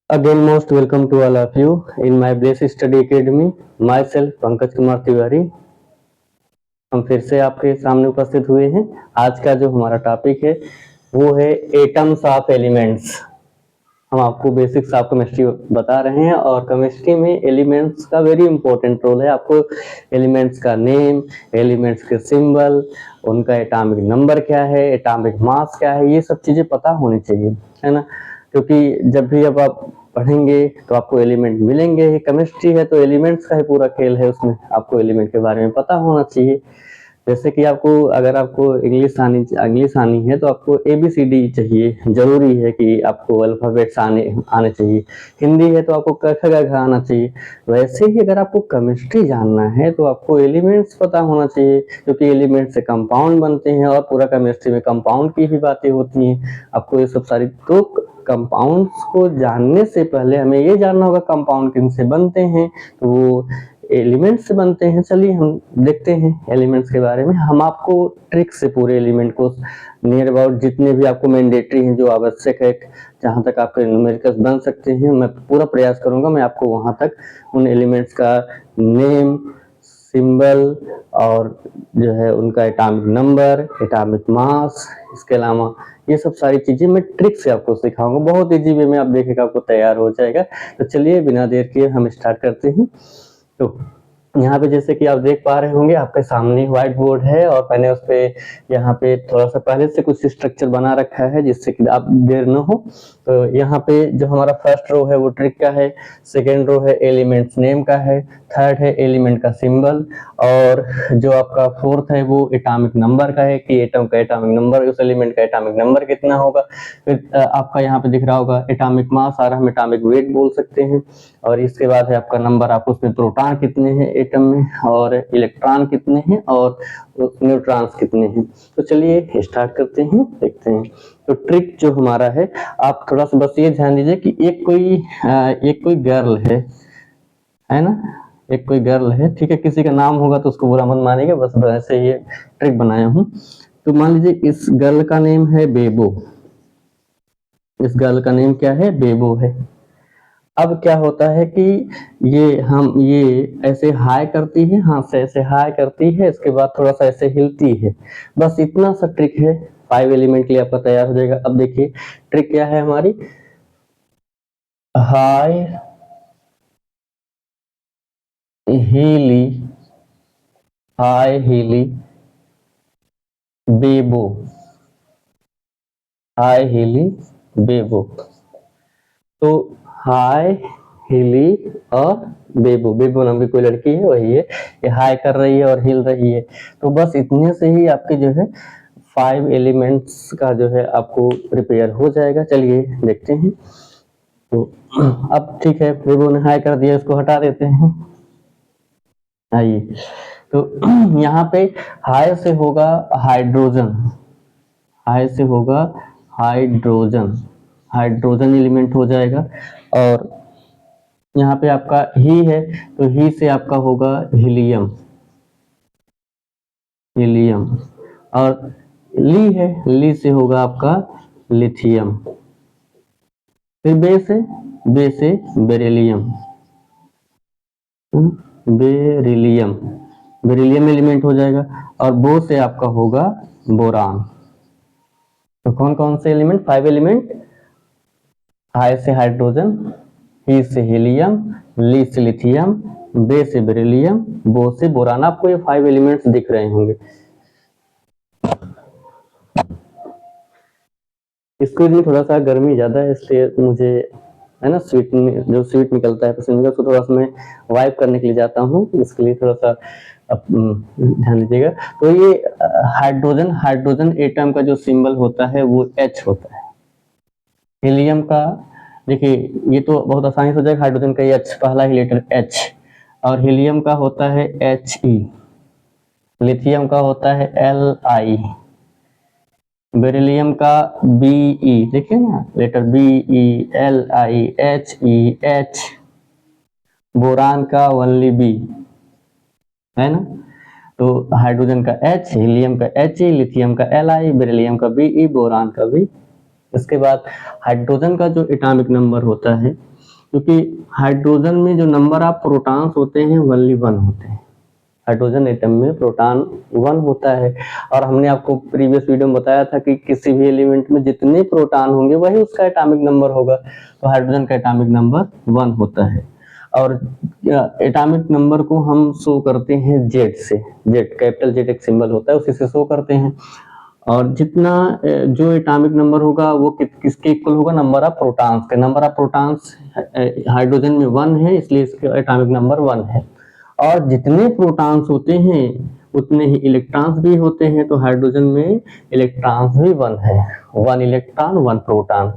Again, most welcome to all of you in my Bliss Study Academy. Myself Pankaj Kumar Tiwari. हम फिर से आपके सामने उपस्थित हुए हैं। आज का जो हमारा टॉपिक है वो है एटम्स ऑफ एलिमेंट्स। हम आपको बेसिक्स ऑफ केमिस्ट्री बता रहे हैं और केमिस्ट्री में एलिमेंट्स का वेरी इंपॉर्टेंट रोल है। आपको एलिमेंट्स का नेम, एलिमेंट्स के सिंबल, उनका एटॉमिक नंबर क्या है, एटॉमिक मास क्या है, ये सब चीजें पता होनी चाहिए, है ना। क्योंकि जब भी अब आप पढ़ेंगे तो आपको एलिमेंट मिलेंगे ही। केमिस्ट्री है तो एलिमेंट्स का ही पूरा खेल है, उसमें आपको एलिमेंट के बारे में पता होना चाहिए। जैसे कि अगर आपको इंग्लिश आनी है तो आपको ABCD चाहिए, जरूरी है कि आपको अल्फाबेट्स आने चाहिए। हिंदी है तो आपको क ख ग घ आना चाहिए। वैसे ही अगर आपको केमिस्ट्री जानना है तो आपको एलिमेंट्स पता होना चाहिए, क्योंकि एलिमेंट से कंपाउंड बनते हैं और पूरा केमिस्ट्री में कंपाउंड की ही बातें होती हैं। आपको ये सब सारी तो कंपाउंड्स को जानने से पहले हमें ये जानना होगा कंपाउंड किनसे बनते हैं, तो वो एलिमेंट से बनते हैं। चलिए हम देखते हैं एलिमेंट्स के बारे में। हम आपको ट्रिक से पूरे एलिमेंट को नियर अबाउट जितने भी आपको मैंडेटरी हैं, जो आवश्यक है, जहां तक आपके न्यूमेरिकल्स बन सकते हैं, मैं पूरा प्रयास करूंगा मैं आपको वहां तक उन एलिमेंट्स का नेम, सिंबल और जो है उनका एटॉमिक नंबर, एटॉमिक मास, इसके अलावा ये सब सारी चीजें मैं ट्रिक से आपको सिखाऊंगा। बहुत इजी वे में आप देखेगा आपको तैयार हो जाएगा। तो चलिए बिना देर किए हम स्टार्ट करते हैं। तो यहाँ पे जैसे कि आप देख पा रहे होंगे आपके सामने व्हाइट बोर्ड है और मैंने उस पे यहाँ पे थोड़ा सा पहले से कुछ स्ट्रक्चर बना रखा है जिससे कि आप देर न हो। तो यहाँ पे जो हमारा फर्स्ट रो है वो ट्रिक का है, सेकेंड रो है एलिमेंट्स नेम का है, थर्ड है एलिमेंट का सिंबल, और जो आपका फोर्थ है वो एटॉमिक नंबर का है कि एटम का एटॉमिक नंबर, उस एलिमेंट का एटॉमिक नंबर कितना होगा। फिर आपका यहाँ पे दिख रहा होगा एटॉमिक मास, और हम एटॉमिक वेट बोल सकते हैं। और इसके बाद है आपका नंबर, आप उसमें प्रोटॉन कितने हैं एटम में, और इलेक्ट्रॉन कितने हैं, और न्यूट्रॉन्स कितने हैं। तो चलिए स्टार्ट करते हैं, देखते हैं। तो ट्रिक जो हमारा है, आप थोड़ा सा बस ये ध्यान दीजिए कि एक कोई गर्ल है ना, एक कोई गर्ल है, ठीक है। किसी का नाम होगा तो उसको बुरा मत मानिएगा, बस वैसे ये ट्रिक बनाया हूँ। तो मान लीजिए इस गर्ल का नेम है बेबो। इस गर्ल का नेम क्या है? बेबो है। अब क्या होता है कि ये ऐसे हाई करती है, हाथ से ऐसे हाई करती है, इसके बाद थोड़ा सा ऐसे हिलती है। बस इतना सा ट्रिक है, 5 एलिमेंट के लिए आपका तैयार हो जाएगा। अब देखिए ट्रिक क्या है हमारी, हाई हीली, हाई हीली बेबो, हाई हीली बेबो। तो हाई हीली और बेबो, बेबो नाम की कोई लड़की है, वही है, ये हाई कर रही है और हिल रही है। तो बस इतने से ही आपके जो है 5 एलिमेंट्स का जो है आपको प्रिपेयर हो जाएगा। चलिए देखते हैं। तो अब ठीक है, बेबो ने हाई कर दिया, इसको हटा देते हैं। आइए, तो यहाँ पे हाई से होगा हाइड्रोजन, हाई से होगा हाइड्रोजन, हाइड्रोजन एलिमेंट हो जाएगा। और यहाँ पे आपका ही है तो ही से आपका होगा हीलियम, हीलियम। और ली है, ली से होगा आपका लिथियम। फिर बे से बेरिलियम, बेरिलियम, बेरिलियम एलिमेंट हो जाएगा। और बो से आपका होगा बोरान। तो कौन कौन से एलिमेंट? 5 एलिमेंट, हाई से हाइड्रोजन, ही से हीलियम, ली से लिथियम, बे से बेरिलियम, बो से बोरान। आपको ये 5 एलिमेंट्स दिख रहे होंगे। स्क्रीन में थोड़ा सा गर्मी ज्यादा है, इसलिए मुझे है ना स्वीट जो स्वीट निकलता है पसीने का, उसको थोड़ा सा मैं वाइप करने के लिए जाता हूँ, इसके लिए थोड़ा सा ध्यान दीजिएगा। तो ये हाइड्रोजन एटम का जो सिंबल होता है वो H होता है। हीलियम का देखिए ये तो बहुत आसानी से हो जाएगा, हाइड्रोजन का H, पहला ही लेटर H। और हीलियम का होता है He, लिथियम का होता है Li, बेरिलियम का Be, देखिए ना लेटर BeLiHeH, बोरान का ओनली B, है ना। तो हाइड्रोजन का H, हीलियम का He, लिथियम का Li, बेरिलियम का Be, बोरान का B। इसके बाद हाइड्रोजन का जो एटॉमिक नंबर होता है क्योंकि हाइड्रोजन में जो नंबर ऑफ प्रोटॉन्स होते हैं वनली 1 होते हैं। हाइड्रोजन एटम में प्रोटॉन 1 होता है, और हमने आपको प्रीवियस वीडियो में बताया था कि किसी भी एलिमेंट में जितने प्रोटॉन होंगे वही उसका एटॉमिक नंबर होगा। तो हाइड्रोजन का एटॉमिक नंबर 1 होता है, और एटॉमिक नंबर को हम शो करते हैं जेड से। जेड, कैपिटल जेड एक सिंबल होता है, उसी से शो करते हैं। और जितना जो एटॉमिक नंबर होगा वो किसके इक्वल होगा, नंबर ऑफ प्रोटॉन्स के। नंबर ऑफ प्रोटॉन्स हाइड्रोजन में 1 है, इसलिए इसका एटॉमिक नंबर 1 है। और जितने प्रोटॉन्स होते हैं उतने ही इलेक्ट्रॉन्स भी होते हैं, तो हाइड्रोजन में इलेक्ट्रॉन्स भी 1 है। 1 इलेक्ट्रॉन 1 प्रोटॉन।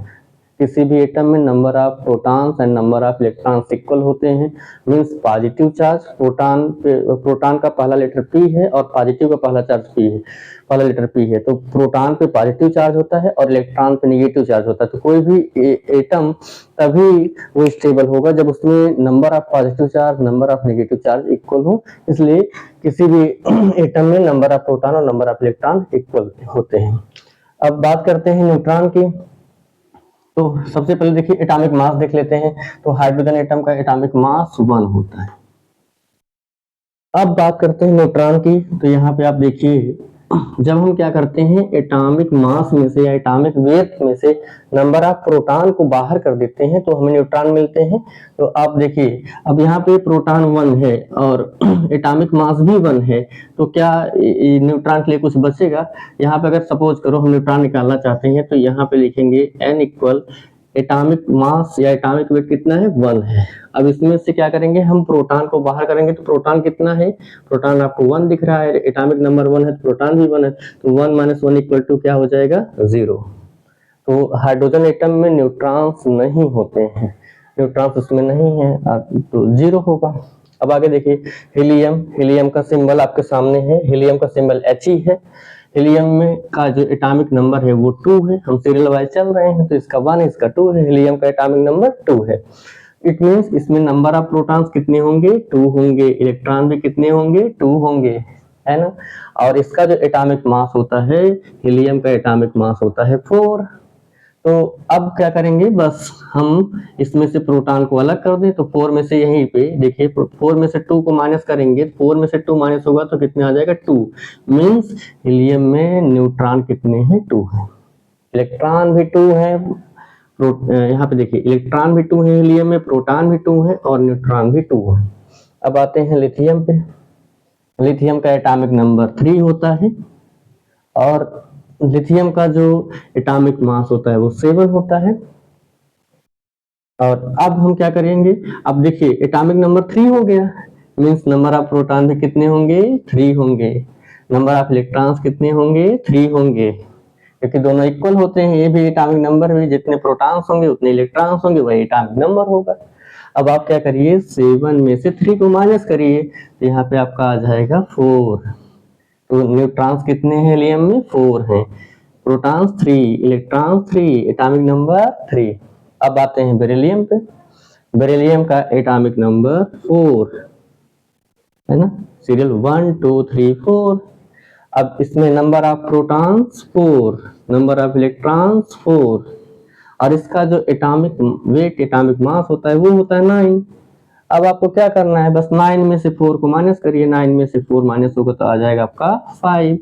किसी भी एटम में number of protons and number of electrons equal होते हैं। मींस पॉजिटिव चार्ज प्रोटॉन का पहला लेटर P है और पॉजिटिव का पहला चार्ज P है, पहला लेटर P है, तो प्रोटॉन पे पॉजिटिव चार्ज होता है और इलेक्ट्रॉन पे नेगेटिव चार्ज होता है। तो कोई भी एटम तभी वो स्टेबल होगा जब उसमें number of positive charge, number of negative charge equal हो। इसलिए किसी भी एटम में नंबर ऑफ प्रोटॉन और नंबर ऑफ इलेक्ट्रॉन इक्वल होते हैं। अब बात करते हैं न्यूट्रॉन की। तो सबसे पहले देखिए एटॉमिक मास देख लेते हैं। तो हाइड्रोजन एटम का एटॉमिक मास 1 होता है। अब बात करते हैं न्यूट्रॉन की। तो यहाँ पे आप देखिए, जब हम क्या करते हैं, एटॉमिक मास में से या एटॉमिक वेट में से नंबर ऑफ प्रोटॉन को बाहर कर देते हैं तो हमें न्यूट्रॉन मिलते हैं। तो आप देखिए, अब यहाँ पे प्रोटॉन 1 है और एटॉमिक मास भी 1 है, तो क्या न्यूट्रॉन के लिए कुछ बचेगा? यहाँ पे अगर सपोज करो हम न्यूट्रॉन निकालना चाहते हैं तो यहाँ पे लिखेंगे n इक्वल एटॉमिक मास या एटॉमिक वेट कितना है, 1 है। अब इसमें से क्या करेंगे, हम प्रोटॉन को बाहर करेंगे तो प्रोटॉन कितना है, प्रोटॉन आपको 1 दिख रहा है, एटॉमिक नंबर 1 है तो प्रोटॉन भी 1 है, तो 1 - 1 इक्वल टू क्या हो जाएगा, 0। तो हाइड्रोजन एटम में न्यूट्रॉन्स नहीं होते हैं, न्यूट्रॉन्स उसमें नहीं है, तो 0 होगा। अब आगे देखिए हीलियम। हीलियम का सिंबल आपके सामने है, हीलियम का सिंबल He है। हीलियम में का जो एटॉमिक नंबर है वो 2 है। हम सीरियल वाइज चल रहे हैं तो इसका 1 है, इसका 2 है। हीलियम का एटॉमिक नंबर 2 है। इट मींस इसमें नंबर ऑफ प्रोटॉन्स कितने होंगे, 2 होंगे। इलेक्ट्रॉन भी कितने होंगे, 2 होंगे, है ना। और इसका जो एटॉमिक मास होता है, हीलियम का एटॉमिक मास होता है 4। तो अब क्या करेंगे, बस हम इसमें से प्रोटॉन को अलग कर दें। तो 4 में से यहीं पे देखिए 4 में से 2 को माइनस करेंगे, 4 में से 2 माइनस होगा तो कितने आ जाएगा, 2। मींस हीलियम में न्यूट्रॉन कितने हैं, 2 हैं। इलेक्ट्रॉन भी 2 है, यहाँ पे देखिए इलेक्ट्रॉन भी 2 है हीलियम में, प्रोटॉन भी 2 है और न्यूट्रॉन भी 2 है। अब आते हैं लिथियम पे। लिथियम का एटॉमिक नंबर 3 होता है और लिथियम का जो एटॉमिक मास होता है वो 7 होता है। और अब हम क्या करेंगे, अब देखिए एटॉमिक नंबर 3 हो गया, मींस नंबर ऑफ प्रोटॉन भी कितने होंगे, 3 होंगे। नंबर ऑफ इलेक्ट्रॉन्स कितने होंगे, 3 होंगे, क्योंकि दोनों इक्वल होते हैं। ये भी एटॉमिक नंबर है, जितने प्रोटॉन्स होंगे उतने इलेक्ट्रॉन्स होंगे, वही एटॉमिक नंबर होगा। अब आप क्या करिए, 7 में से 3 को माइनस करिए, तो यहाँ पे आपका आ जाएगा 4। तो न्यूट्रॉन्स कितने हैं हीलियम में, 4 हैं। Protons 3, electrons 3, atomic number 3। अब आते हैं बेरिलियम पे। बेरिलियम का एटॉमिक नंबर 4 है ना, सीरियल 1 2 3 4। अब इसमें number of protons 4, number of electrons 4, और इसका जो एटॉमिक वेट, एटॉमिक मास होता है वो होता है 9। अब आपको क्या करना है, बस 9 में से 4 को माइनस करिए, 9 में से 4 माइनस होगा तो आ जाएगा आपका 5।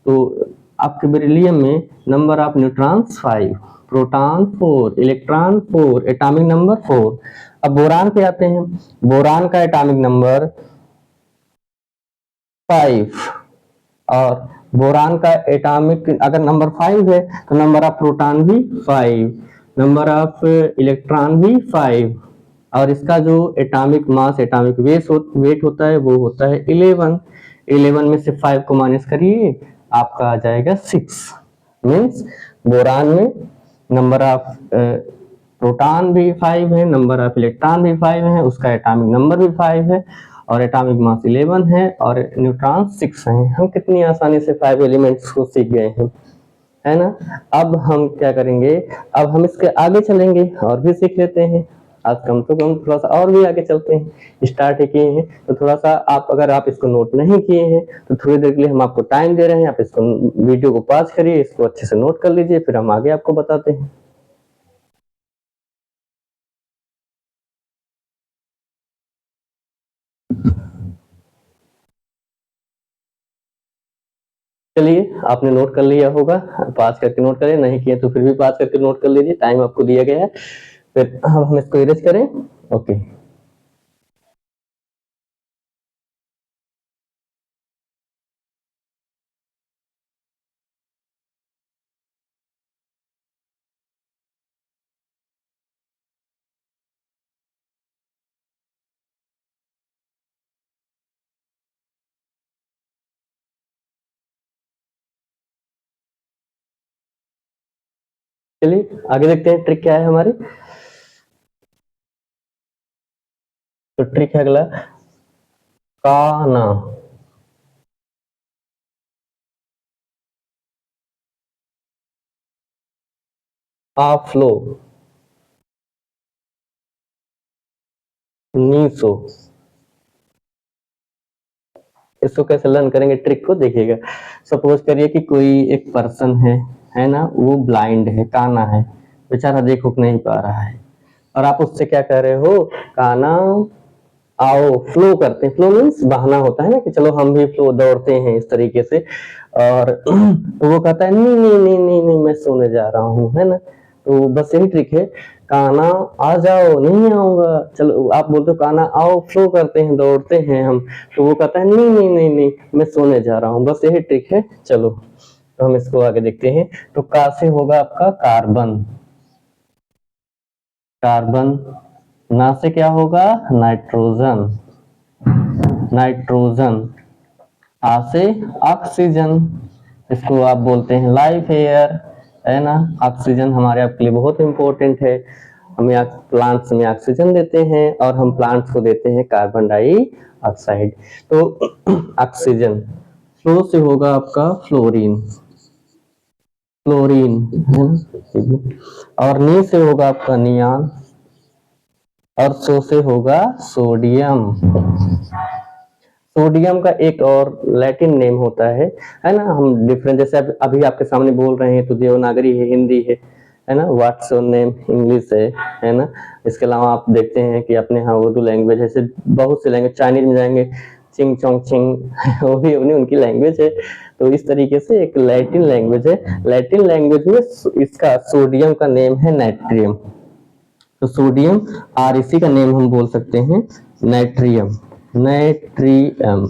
तो आपके बेरिलियम में number of neutrons 5, proton 4, electron 4, atomic number 4। अब बोरान पे आते हैं। बोरान का एटॉमिक नंबर 5, और बोरान का एटॉमिक अगर नंबर 5 है तो नंबर ऑफ प्रोटॉन भी 5, नंबर ऑफ इलेक्ट्रॉन भी 5, और इसका जो एटॉमिक मास, एटॉमिक वेट होता है वो होता है 11। 11 में से 5 को माइनस करिए, आपका आ जाएगा 6। मींस बोरान में नंबर ऑफ प्रोटॉन भी 5 है, नंबर ऑफ इलेक्ट्रॉन भी 5 है, उसका एटॉमिक नंबर भी 5 है, और एटॉमिक मास 11 है, और न्यूट्रॉन 6 हैं। हम कितनी आसानी से 5 एलिमेंट्स को सीख गए हैं, है ना। अब हम क्या करेंगे, अब हम इसके आगे चलेंगे और भी सीख लेते हैं। आज कम तो कम थोड़ा सा और भी आगे चलते हैं, स्टार्ट ही किए हैं तो थोड़ा सा आप, अगर आप इसको नोट नहीं किए हैं तो थोड़ी देर के लिए हम आपको टाइम दे रहे हैं, आप इसको वीडियो को पॉज करिए, इसको अच्छे से नोट कर लीजिए, फिर हम आगे आपको बताते हैं। चलिए, आपने नोट कर लिया होगा, पास करके नोट करें, नहीं किए तो फिर भी पास करके नोट कर लीजिए, टाइम आपको दिया गया है। फिर हम इसको इरेज करें। ओके, चलिए आगे देखते हैं ट्रिक क्या है हमारी। तो ट्रिक है अगला, काना। आफ्लो, नीसो। इसको कैसे लर्न करेंगे, ट्रिक को देखिएगा। सपोज करिए कि कोई एक पर्सन है ना, वो ब्लाइंड है, काना है, बेचारा देख उख नहीं पा रहा है, और आप उससे क्या कह रहे हो, काना आओ, फ्लो करते हैं। फ्लो मीन्स बहाना होता है ना कि चलो हम भी फ्लो दौड़ते हैं इस तरीके से, और तो वो कहता है नहीं नहीं नहीं नहीं नहीं मैं सोने जा रहा हूँ, है ना। तो बस यही ट्रिक है, काना आ जाओ, नहीं आऊंगा, चलो आप बोलते हो काना आओ, फ्लो करते हैं, दौड़ते हैं हम, तो वो कहता है नहीं नहीं नहीं नहीं मैं सोने जा रहा हूँ। बस यही ट्रिक है। चलो तो हम इसको आगे देखते हैं। तो का से होगा आपका कार्बन, कार्बन। ना से क्या होगा, नाइट्रोजन, नाइट्रोजन। आ से ऑक्सीजन, इसको आप बोलते हैं लाइफ एयर, है ना। ऑक्सीजन हमारे आपके लिए बहुत इंपॉर्टेंट है, हमें प्लांट्स में ऑक्सीजन देते हैं और हम प्लांट्स को देते हैं कार्बन डाइऑक्साइड। तो ऑक्सीजन। फ्लो से होगा आपका फ्लोरीन, फ्लोरीन, है ना। और नी से होगा आपका नियान, और सो से होगा सोडियम। सोडियम का एक और लैटिन नेम होता है ना। हम डिफरेंट, जैसे अभी आपके सामने बोल रहे हैं तो देवनागरी है, हिंदी है ना। व्हाट्स योर नेम इंग्लिश है ना। इसके अलावा आप देखते हैं कि अपने यहाँ उर्दू लैंग्वेज है, ऐसे बहुत से लैंग्वेज, चाइनीज में जाएंगे चिंग चोंग चिंग वो भी अपनी उनकी लैंग्वेज है। तो इस तरीके से एक लैटिन लैंग्वेज है, लैटिन लैंग्वेज में इसका सोडियम का नेम है नाइट्रियम। तो सोडियम, और इसी का नेम हम बोल सकते हैं नाइट्रियम, नाइट्रियम।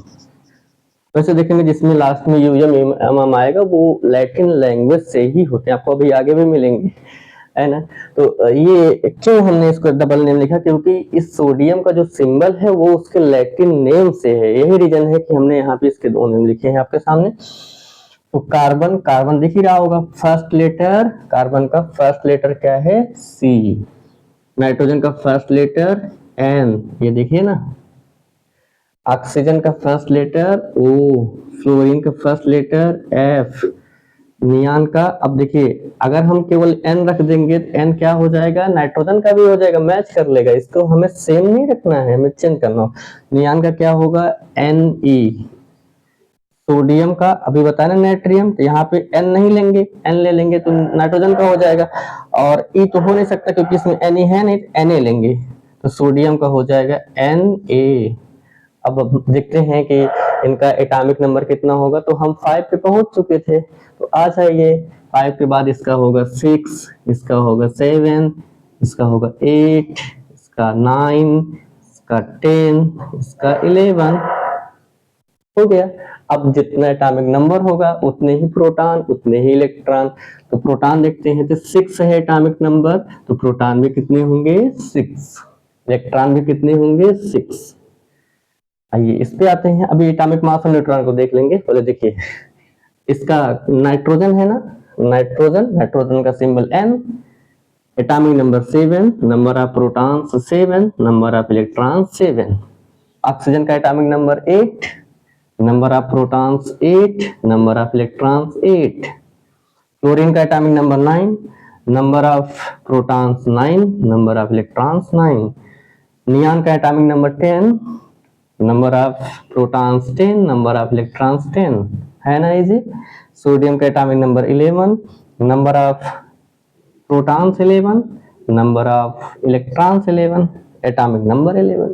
वैसे देखेंगे जिसमें लास्ट में यूएम एम आएगा वो लैटिन लैंग्वेज से ही होते हैं, आपको अभी आगे भी मिलेंगे, है ना। तो ये क्यों हमने इसको डबल नेम लिखा, क्योंकि इस सोडियम का जो सिंबल है वो उसके लैटिन नेम से है, यही रीजन है कि हमने यहाँ पे इसके दो नेम लिखे हैं आपके सामने। तो कार्बन, कार्बन दिख ही रहा होगा, फर्स्ट लेटर, कार्बन का फर्स्ट लेटर क्या है, सी। नाइट्रोजन का फर्स्ट लेटर एन, ये देखिए ना। ऑक्सीजन का फर्स्ट लेटर ओ, फ्लोरीन का फर्स्ट लेटर एफ, नियान का, अब देखिए अगर हम केवल एन रख देंगे तो एन क्या हो जाएगा, नाइट्रोजन का भी हो जाएगा, मैच कर लेगा, इसको हमें सेम नहीं रखना है, हमें चेंज करना हो। नियान का क्या होगा, एन ई। सोडियम का अभी बताया नाइट्रियम, तो यहाँ पे एन नहीं लेंगे, एन ले लेंगे तो नाइट्रोजन का हो जाएगा, और ई तो हो नहीं सकता क्योंकि इसमें एन ई है नहीं, एन ए लेंगे, तो सोडियम का हो जाएगा एन ए। अब देखते हैं कि इनका एटॉमिक नंबर कितना होगा। तो हम 5 पे पहुंच चुके थे, तो आ जाइए 5 के बाद इसका होगा 6, इसका होगा 7, इसका होगा 8, इसका 9, इसका 10, इसका 11, हो गया। अब जितना एटॉमिक नंबर होगा उतने ही प्रोटॉन, उतने ही इलेक्ट्रॉन। तो प्रोटॉन देखते हैं तो 6 है एटॉमिक नंबर, तो प्रोटॉन भी कितने होंगे, 6, इलेक्ट्रॉन भी कितने होंगे, 6। आइए इस पे आते हैं, अभी एटॉमिक मास और न्यूट्रॉन को देख लेंगे। पहले देखिए इसका नाइट्रोजन है ना, नाइट्रोजन, नाइट्रोजन का symbol N, atomic number 7, number of protons 7, number of electrons 7। Oxygen का atomic number 8, number of protons 8, number of electrons 8। Chlorine का atomic number 9, number of protons 9, number of electrons 9। Neon का atomic number 10, number of protons 10, number of electrons 10, है ना easy. Sodium का atomic number 11, number of protons 11, number of electrons 11, atomic number 11।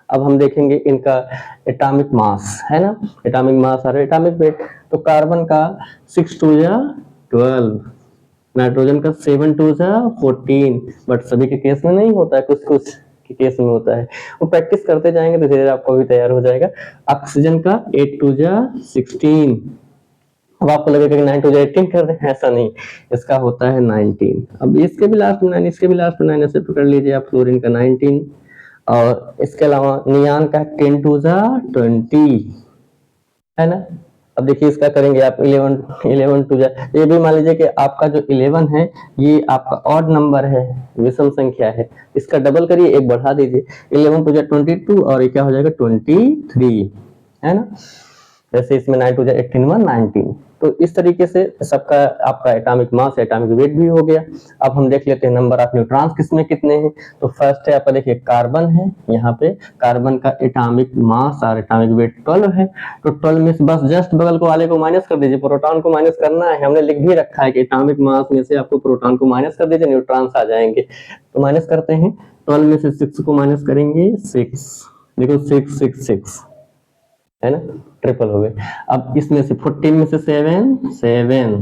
अब हम देखेंगे इनका atomic mass, है ना, एटॉमिक मास और एटॉमिक वेट। तो कार्बन का 6 2 जा 12, नाइट्रोजन का 7 2 जा 14, बट सभी के केस में नहीं होता है, कुछ कुछ के केस में होता है। वो प्रैक्टिस करते जाएंगे तो धीरे आपको भी तैयार हो जाएगा। ऑक्सीजन का 8 2 जा 16, अब आपको लगेगा कि 9 2 जा 18 कर रहे हैं, ऐसा नहीं, इसका होता है 19। अब इसके भी लास्ट में 9, इसके भी लास्ट में 9, ऐसे पकड़ लीजिए आप। फ्लोरीन का 19, और इसके अलावा नियान का 10 2 जा 20, है ना। अब देखिए इसका करेंगे आप 11 2 जा, ये भी मान लीजिए कि आपका जो 11 है ये आपका ऑड नंबर है, विषम संख्या है, इसका डबल करिए, एक बढ़ा दीजिए, 11 2 जा 22 और ये क्या हो जाएगा 23, है ना। जैसे इसमें 9 2 जा 18 1 19। तो इस तरीके से सबका आपका एटॉमिक मास, एटॉमिक वेट भी हो गया। अब हम देख लेते हैं नंबर ऑफ न्यूट्रॉन्स किसमें कितने हैं। तो फर्स्ट है आपका, देखिए कार्बन है, यहाँ पे कार्बन का एटॉमिक मास और एटॉमिक वेट 12 है। तो 12 में से बस जस्ट बगल को वाले को माइनस कर दीजिए, प्रोटॉन को माइनस करना है, हमने लिख भी रखा है कि एटॉमिक मास में से आपको प्रोटॉन को माइनस कर दीजिए, न्यूट्रॉन्स आ जाएंगे। तो माइनस करते हैं, 12 में से 6 को माइनस करेंगे 6, देखो 6 6 6, है ना, ट्रिपल हो गए। अब इसमें से 14 में से 7 7,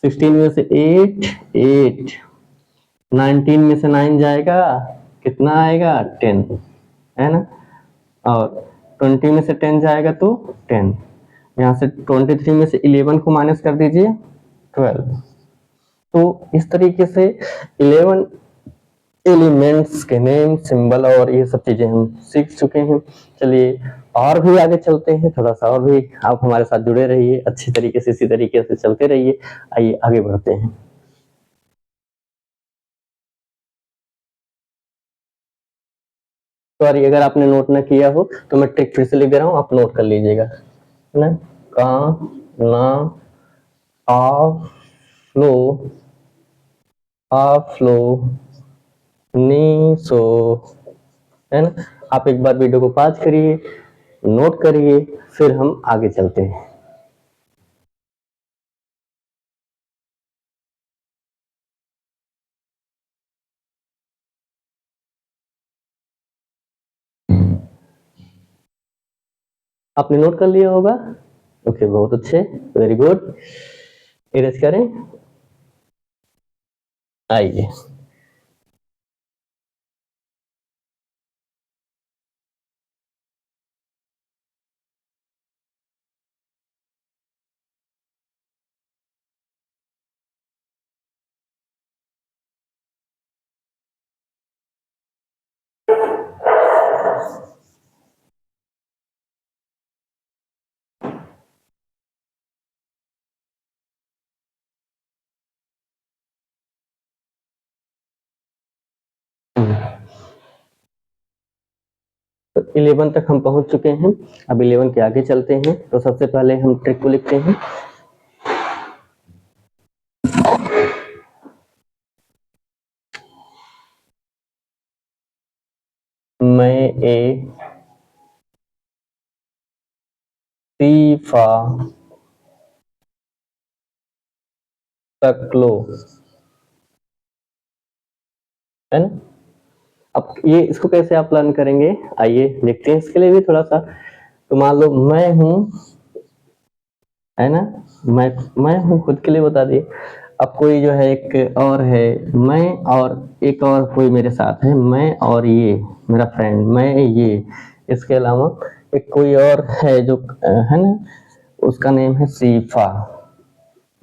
16 में से 8 8, 19 में से 9 जाएगा, कितना आएगा 10, है ना, और 20 में से 10 जाएगा तो 10, यहाँ से 23 में से 11 को माइनस कर दीजिए 12। तो इस तरीके से 11 एलिमेंट्स के नेम, सिंबल और ये सब चीजें हम सीख चुके हैं। चलिए और भी आगे चलते हैं, थोड़ा सा और भी आप हमारे साथ जुड़े रहिए, अच्छी तरीके से इसी तरीके से चलते रहिए। आइए आगे बढ़ते हैं। सॉरी, अगर आपने नोट ना किया हो तो मैं ट्रिक फिर से लिख दे रहा हूँ, आप नोट कर लीजिएगा, है ना। का ना आ फ्लो नी सो, है ना। आप एक बार वीडियो को पॉज करिए, नोट करिए, फिर हम आगे चलते हैं। आपने नोट कर लिया होगा, ओके, बहुत अच्छे, वेरी गुड। इरेज करें, आइए। तो 11 तक हम पहुंच चुके हैं, अब 11 के आगे चलते हैं। तो सबसे पहले हम ट्रिक को लिखते हैं। मैं ए सीफा तक लो, है ना। अब ये इसको कैसे आप लर्न करेंगे, आइए देखते हैं। इसके लिए भी थोड़ा सा, तो मान लो मैं हूं, है ना, मैं हूं, खुद के लिए बता दिए। अब कोई जो है एक और है, मैं और एक और कोई मेरे साथ है, मैं और ये मेरा फ्रेंड, मैं ये, इसके अलावा एक कोई और है जो, है ना, उसका नेम है सीफा,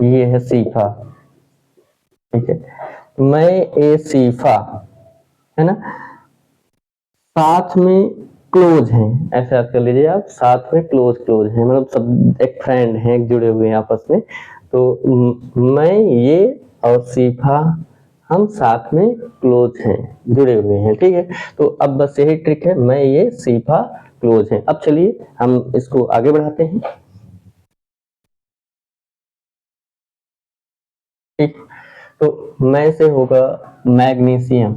ये है सीफा, ठीक है। मैं ए सीफा, है ना, साथ में क्लोज हैं, ऐसे याद कर लीजिए आप, साथ में क्लोज क्लोज हैं, मतलब सब एक फ्रेंड हैं, एक जुड़े हुए हैं आपस में। तो मैं ये और सीफा हम साथ में क्लोज हैं, जुड़े हुए हैं, ठीक है। तो अब बस यही ट्रिक है, मैं ये सीफा क्लोज है। अब चलिए हम इसको आगे बढ़ाते हैं, ठीक। तो मैं से होगा मैग्नीशियम,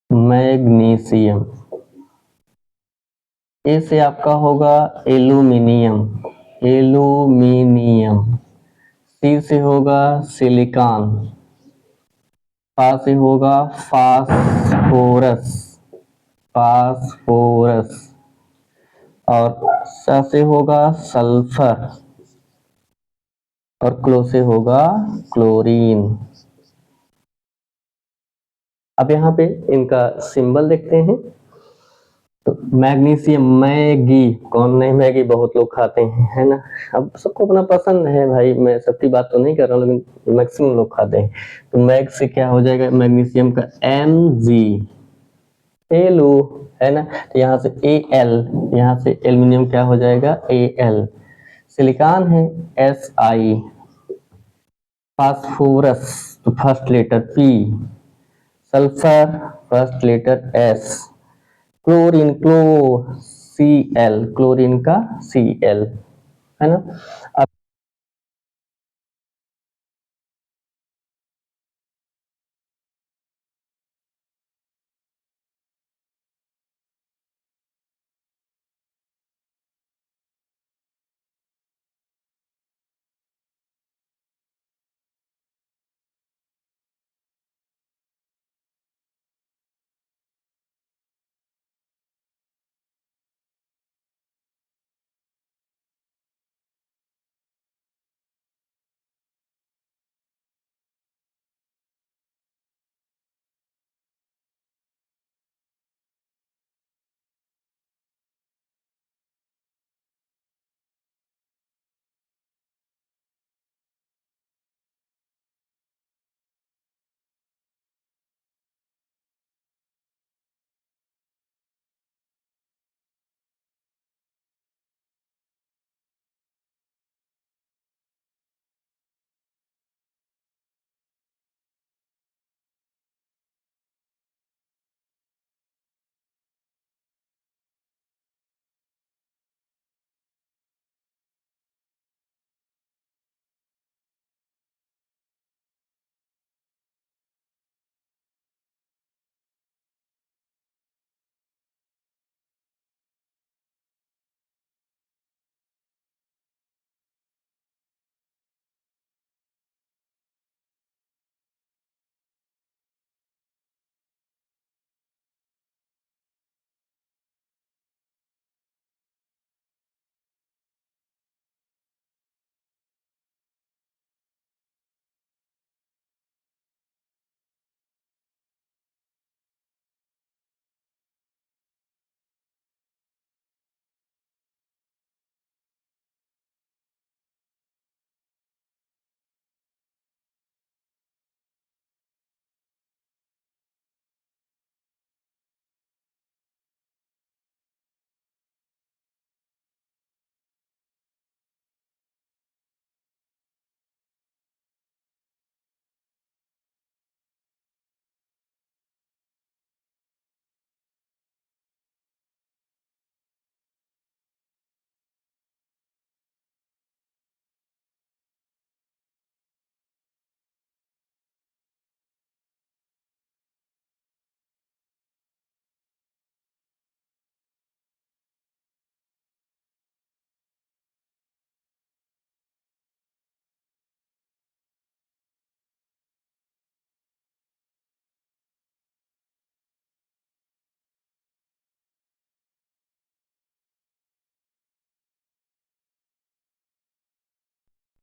मैग्नीशियम, ए से आपका होगा एल्यूमिनियम, एल्यूमिनियम, सी से होगा सिलिकॉन, फा से होगा फास्फोरस, फास्फोरस, और स से होगा सल्फर, और क्लो से होगा क्लोरीन। अब यहाँ पे इनका सिंबल देखते हैं। तो मैग्नीशियम, मैगी, कौन नहीं मैगी बहुत लोग खाते हैं, है ना। अब सबको अपना पसंद है भाई, मैं सबकी बात तो नहीं कर रहा हूँ, लेकिन मैक्सिमम लोग खाते हैं। तो मैग से क्या हो जाएगा, मैग्नीशियम का Mg, एलू, है ना। तो यहाँ से Al, यहाँ से एल्यूमिनियम क्या हो जाएगा Al, सिलिकॉन है Si, फास्फोरस तो first letter P, sulphur first letter S, chlorine क्लो Cl, क्लोरीन का Cl, है ना। अब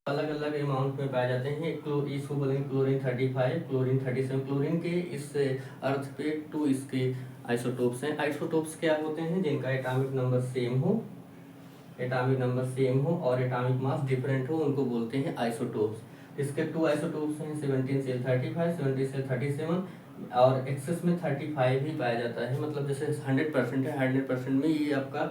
अलग अलग अमाउंट में पाए जाते हैं। इसको बोलेंगे क्लोरीन 35, क्लोरीन 37। क्लोरीन के इस अर्थ पे 2 इसके आइसोटोप्स हैं। आइसोटोप्स क्या होते हैं, जिनका एटॉमिक नंबर सेम हो, एटॉमिक नंबर सेम हो और एटॉमिक मास डिफरेंट हो, उनको बोलते हैं आइसोटोप्स। इसके 2 आइसोटोप्स हैं, 17Cl35, 17Cl37, और एक्सेस में 35 ही पाया जाता है। मतलब जैसे 100% है, 100% में ये आपका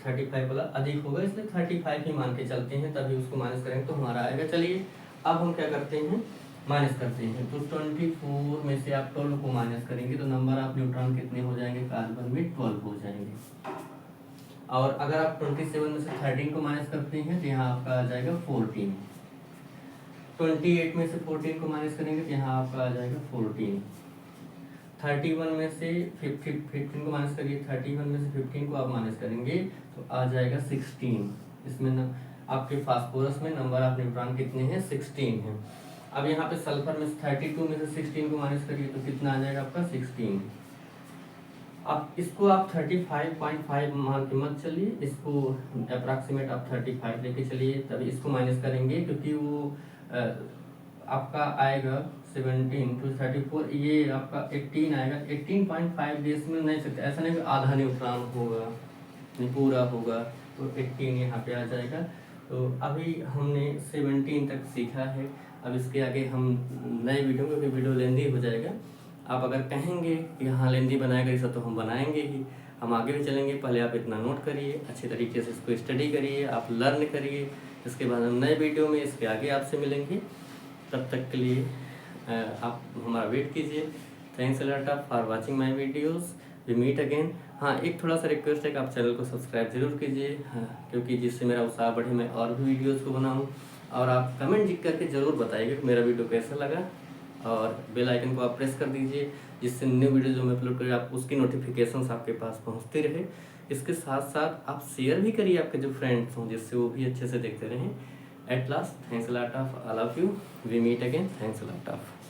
35 वाला अधिक होगा, इसलिए 35 ही मान के चलते हैं, तभी उसको माइनस करेंगे तो हमारा आएगा। चलिए अब हम क्या करते हैं, माइनस करते हैं। तो 24 में से आप 12 को माइनस करेंगे तो नंबर ऑफ न्यूट्रॉन कितने हो जाएंगे, कार्बन में 12 हो जाएंगे। और अगर आप 27 में से 13 को माइनस करते हैं तो यहाँ आपका आ जाएगा 14। 28 में से 14 को माइनस करेंगे तो यहाँ आपका आ जाएगा 14। 31 में से 15 को माइनस करिए, 31 में से 15 को आप माइनस करेंगे तो आ जाएगा 16। इसमें ना आपके फास्फोरस में नंबर ऑफ न्यूट्रॉन कितने हैं, 16 हैं। अब यहाँ पे सल्फर में से 32 में से 16 को माइनस करिए तो कितना आ जाएगा आपका 16। अब इसको आप 35.5 मान के मत चलिए, इसको अप्रॉक्सीमेट आप 35 लेके चलिए, तभी इसको माइनस करेंगे क्योंकि वो आपका आएगा 17 to 34, ये आपका 18 आएगा। 18.5 डेज में नहीं सकते, ऐसा नहीं कि आधा न्यूट्रॉन होगा, नहीं पूरा होगा, तो 18 यहाँ पे आ जाएगा। तो अभी हमने 17 तक सीखा है, अब इसके आगे हम नए वीडियो, क्योंकि वीडियो लेंदी हो जाएगा, आप अगर कहेंगे कि हाँ लेंदी बनाएगा ऐसा, तो हम बनाएंगे ही, हम आगे भी चलेंगे। पहले आप इतना नोट करिए, अच्छे तरीके से इसको स्टडी करिए, आप लर्न करिए, इसके बाद हम नए वीडियो में इसके आगे आपसे मिलेंगे। तब तक के लिए आप हमारा वेट कीजिए। Thanks a lot for watching my videos, we meet again. हाँ, एक थोड़ा सा रिक्वेस्ट है कि आप चैनल को सब्सक्राइब जरूर कीजिए, हाँ, क्योंकि जिससे मेरा उत्साह बढ़े, मैं और भी वीडियोस को बनाऊँ। और आप कमेंट लिख करके ज़रूर बताइएगा कि मेरा वीडियो कैसा लगा, और बेल आइकन को आप प्रेस कर दीजिए, जिससे न्यू वीडियो जो मैं अपलोड करूँ आप उसकी नोटिफिकेशंस आपके पास पहुँचती रहे। इसके साथ साथ आप शेयर भी करिए आपके जो फ्रेंड्स हों, जिससे वो भी अच्छे से देखते रहें। At last, thanks a lot of all of you. We meet again. Thanks a lot of.